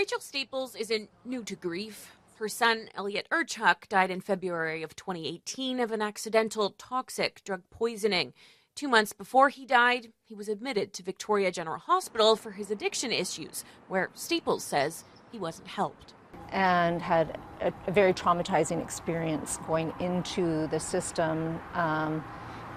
Rachel Staples isn't new to grief. Her son, Eilliot Eurchuk, died in February of 2018 of an accidental toxic drug poisoning. 2 months before he died, he was admitted to Victoria General Hospital for his addiction issues, where Staples says he wasn't helped. And had a very traumatizing experience going into the system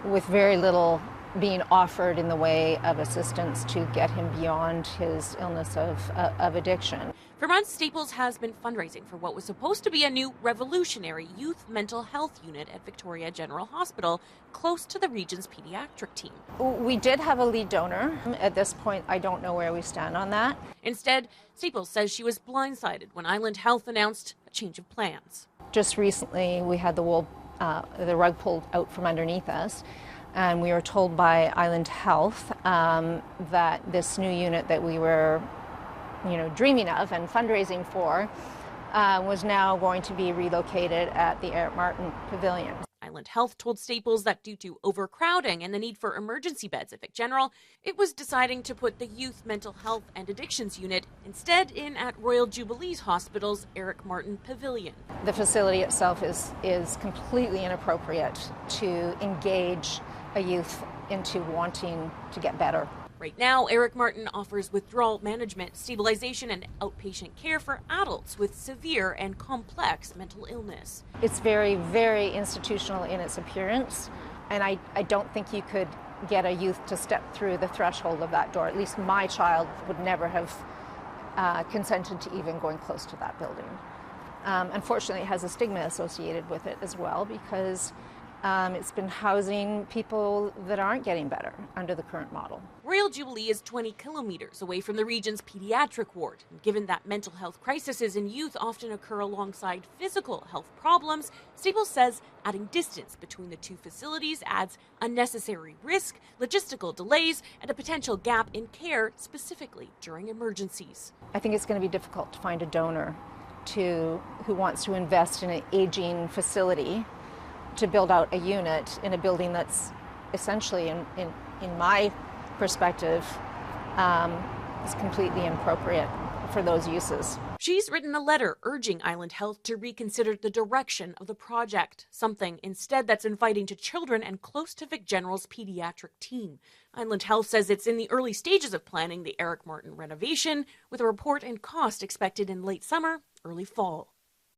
with very little being offered in the way of assistance to get him beyond his illness of addiction. For months, Staples has been fundraising for what was supposed to be a new revolutionary youth mental health unit at Victoria General Hospital, close to the region's pediatric team. We did have a lead donor. At this point, I don't know where we stand on that. Instead, Staples says she was blindsided when Island Health announced a change of plans. Just recently, we had the rug pulled out from underneath us. And we were told by Island Health that this new unit that we were, dreaming of and fundraising for was now going to be relocated at the Eilliot Martin Pavilion. Island Health told Staples that due to overcrowding and the need for emergency beds at Vic General, it was deciding to put the Youth Mental Health and Addictions Unit instead in at Royal Jubilee's Hospital's Eilliot Martin Pavilion. The facility itself is completely inappropriate to engage a youth into wanting to get better. Right now, Eilliot Martin offers withdrawal management, stabilization, and outpatient care for adults with severe and complex mental illness. It's very, very institutional in its appearance, and I don't think you could get a youth to step through the threshold of that door. At least my child would never have consented to even going close to that building. Unfortunately, it has a stigma associated with it as well, because it's been housing people that aren't getting better under the current model. Royal Jubilee is 20 kilometers away from the region's pediatric ward. And given that mental health crises in youth often occur alongside physical health problems, Staples says adding distance between the two facilities adds unnecessary risk, logistical delays, and a potential gap in care, specifically during emergencies. I think it's going to be difficult to find a donor who wants to invest in an aging facility to build out a unit in a building that's essentially, in my perspective, is completely inappropriate for those uses. She's written a letter urging Island Health to reconsider the direction of the project, something instead that's inviting to children and close to Vic General's pediatric team. Island Health says it's in the early stages of planning the Eilliot Martin renovation, with a report and cost expected in late summer, early fall.